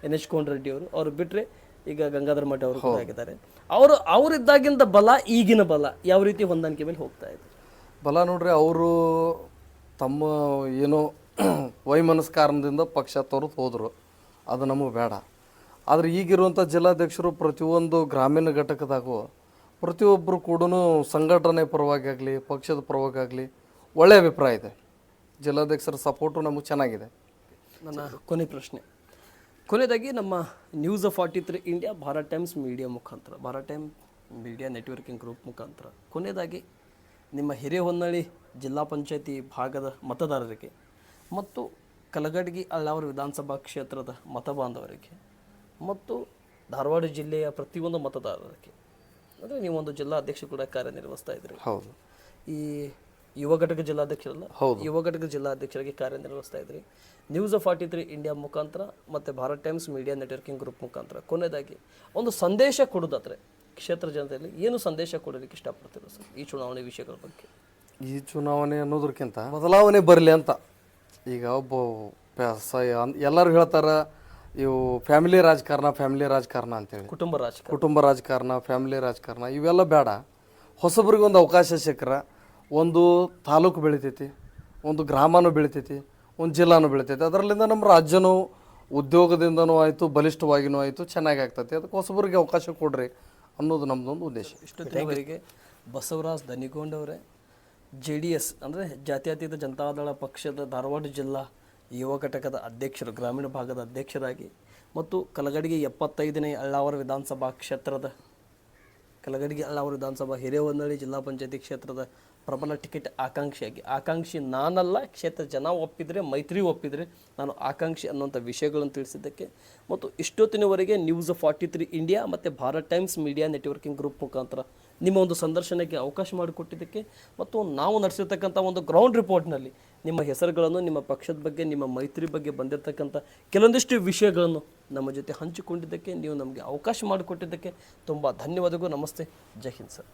NH ಕೋನರೆಡ್ಡಿ ಅವರು ಬಿಟ್ಟರೆ ಈಗ ಗಂಗಾಧರ ಮಠ ಅವರು ಕೂಡ ಆಗಿದ್ದಾರೆ. ಅವರಿದ್ದಾಗಿಂದ ಬಲ ಈಗಿನ ಬಲ ಯಾವ ರೀತಿ ಹೊಂದಾಣಿಕೆ ಮೇಲೆ ಹೋಗ್ತಾ ಇದೆ? ಬಲ ನೋಡ್ರಿ, ಅವರು ತಮ್ಮ ಏನೋ ವೈಮನಸ್ಕಾರದಿಂದ ಪಕ್ಷ ತೊರೆದು ಹೋದರು, ಅದು ನಮಗೆ ಬೇಡ. ಆದರೆ ಈಗಿರುವಂಥ ಜಿಲ್ಲಾಧ್ಯಕ್ಷರು ಪ್ರತಿಯೊಂದು ಗ್ರಾಮೀಣ ಘಟಕದಾಗೂ ಪ್ರತಿಯೊಬ್ಬರು ಕೂಡ ಸಂಘಟನೆ ಪರವಾಗಿ ಆಗಲಿ ಪಕ್ಷದ ಪರವಾಗಿ ಆಗಲಿ ಒಳ್ಳೆಯ ಅಭಿಪ್ರಾಯ ಇದೆ. ಜಿಲ್ಲಾಧ್ಯಕ್ಷರ ಸಪೋರ್ಟು ನಮಗೆ ಚೆನ್ನಾಗಿದೆ. ನನ್ನ ಕೊನೆ ಪ್ರಶ್ನೆ, ಕೊನೆಯದಾಗಿ ನಮ್ಮ news 43 India Bharat Times Media ಮುಖಾಂತರ, Bharat Time Media networking group ಮುಖಾಂತರ ಕೊನೆಯದಾಗಿ ನಿಮ್ಮ ಹಿರೇಹೊನ್ನಳ್ಳಿ ಜಿಲ್ಲಾ ಪಂಚಾಯತಿ ಭಾಗದ ಮತದಾರರಿಗೆ ಮತ್ತು ಕಲಗಡಗಿ ಅಳ್ಳಾವರ ವಿಧಾನಸಭಾ ಕ್ಷೇತ್ರದ ಮತಬಾಂಧವರಿಗೆ ಮತ್ತು ಧಾರವಾಡ ಜಿಲ್ಲೆಯ ಪ್ರತಿಯೊಂದು ಮತದಾರರಿಗೆ, ಅಂದರೆ ನೀವೊಂದು ಜಿಲ್ಲಾ ಅಧ್ಯಕ್ಷ ಕೂಡ ಕಾರ್ಯನಿರ್ವಹಿಸ್ತಾ ಇದ್ರಿ. ಹೌದು. ಈ ಯುವ ಘಟಕ ಜಿಲ್ಲಾಧ್ಯಕ್ಷರಲ್ಲ, ಯುವ ಘಟಕ ಜಿಲ್ಲಾಧ್ಯಕ್ಷರಾಗಿ ಕಾರ್ಯನಿರ್ವಹಿಸ್ತಾ ಇದ್ರಿ. ನ್ಯೂಸ್ 43 ಇಂಡಿಯಾ ಮುಖಾಂತರ ಮತ್ತು Bharat Times media networking group ಮುಖಾಂತರ ಕೊನೆಯದಾಗಿ ಒಂದು ಸಂದೇಶ ಕೊಡೋದಾದರೆ ಕ್ಷೇತ್ರ ಜನತೆಯಲ್ಲಿ ಏನು ಸಂದೇಶ ಕೊಡೋದಕ್ಕೆ ಇಷ್ಟಪಡ್ತೀರ ಸರ್ ಈ ಚುನಾವಣೆ ವಿಷಯಗಳ ಬಗ್ಗೆ? ಈ ಚುನಾವಣೆ ಅನ್ನೋದಕ್ಕಿಂತ ಬದಲಾವಣೆ ಬರಲಿ ಅಂತ. ಈಗ ಒಬ್ಬ ಎಲ್ಲರೂ ಹೇಳ್ತಾರೆ ಇವು ಫ್ಯಾಮಿಲಿ ರಾಜಕಾರಣ ಅಂತೇಳಿ, ಕುಟುಂಬ ರಾಜಕಾರಣ, ಫ್ಯಾಮಿಲಿ ರಾಜಕಾರಣ ಇವೆಲ್ಲ ಬೇಡ. ಹೊಸಬ್ರಿಗೆ ಒಂದು ಅವಕಾಶ ಸಿಕ್ಕರೆ ಒಂದು ತಾಲೂಕು ಬೆಳಿತೈತಿ, ಒಂದು ಗ್ರಾಮನೂ ಬೆಳಿತೈತಿ, ಒಂದು ಜಿಲ್ಲಾನೂ ಬೆಳಿತೈತಿ. ಅದರಲ್ಲಿಂದ ನಮ್ಮ ರಾಜ್ಯನೂ ಉದ್ಯೋಗದಿಂದನೂ ಆಯಿತು, ಬಲಿಷ್ಠವಾಗಿಯೂ ಆಯಿತು, ಚೆನ್ನಾಗಿ ಆಗ್ತೈತಿ. ಅದಕ್ಕೆ ಹೊಸಬರಿಗೆ ಅವಕಾಶ ಕೊಡ್ರಿ ಅನ್ನೋದು ನಮ್ಮದೊಂದು ಉದ್ದೇಶ. ಇಷ್ಟೊತ್ತಿನವರೆಗೆ ಬಸವರಾಜ್ ದನಿಗೊಂಡ್ ಅವರೇ JDS ಅಂದರೆ ಜಾತ್ಯತೀತ ಜನತಾದಳ ಪಕ್ಷದ ಧಾರವಾಡ ಜಿಲ್ಲಾ ಯುವ ಘಟಕದ ಅಧ್ಯಕ್ಷರು, ಗ್ರಾಮೀಣ ಭಾಗದ ಅಧ್ಯಕ್ಷರಾಗಿ ಮತ್ತು ಕಲಗಡಗಿ 75ನೇ ಅಳ್ಳಾವರ ವಿಧಾನಸಭಾ ಕ್ಷೇತ್ರದ ಕಲಗಡಗಿ ಅಳ್ಳಾವರ ವಿಧಾನಸಭಾ ಹಿರೇಹೊನ್ನಳ್ಳಿ ಜಿಲ್ಲಾ ಪಂಚಾಯತಿ ಕ್ಷೇತ್ರದ ಪ್ರಬಲ ಟಿಕೆಟ್ ಆಕಾಂಕ್ಷಿ ನಾನಲ್ಲ, ಕ್ಷೇತ್ರ ಜನ ಒಪ್ಪಿದರೆ, ಮೈತ್ರಿ ಒಪ್ಪಿದರೆ ನಾನು ಆಕಾಂಕ್ಷಿ ಅನ್ನುವಂಥ ವಿಷಯಗಳನ್ನು ತಿಳಿಸಿದ್ದಕ್ಕೆ ಮತ್ತು ಇಷ್ಟೊತ್ತಿನವರೆಗೆ ನ್ಯೂಸ್ 43 ಇಂಡಿಯಾ ಮತ್ತು Bharat Times media networking group ಮುಖಾಂತರ ನಿಮ್ಮ ಒಂದು ಸಂದರ್ಶನಕ್ಕೆ ಅವಕಾಶ ಮಾಡಿಕೊಟ್ಟಿದ್ದಕ್ಕೆ ಮತ್ತು ನಾವು ನಡೆಸಿರ್ತಕ್ಕಂಥ ಒಂದು ಗ್ರೌಂಡ್ ರಿಪೋರ್ಟ್ನಲ್ಲಿ ನಿಮ್ಮ ಹೆಸರುಗಳನ್ನು, ನಿಮ್ಮ ಪಕ್ಷದ ಬಗ್ಗೆ, ನಿಮ್ಮ ಮೈತ್ರಿ ಬಗ್ಗೆ ಬಂದಿರತಕ್ಕಂಥ ಕೆಲವೊಂದಿಷ್ಟು ವಿಷಯಗಳನ್ನು ನಮ್ಮ ಜೊತೆ ಹಂಚಿಕೊಂಡಿದ್ದಕ್ಕೆ, ನೀವು ನಮಗೆ ಅವಕಾಶ ಮಾಡಿಕೊಟ್ಟಿದ್ದಕ್ಕೆ ತುಂಬ ಧನ್ಯವಾದಗಳು. ನಮಸ್ತೆ, ಜೈ ಹಿಂದ್ ಸರ್.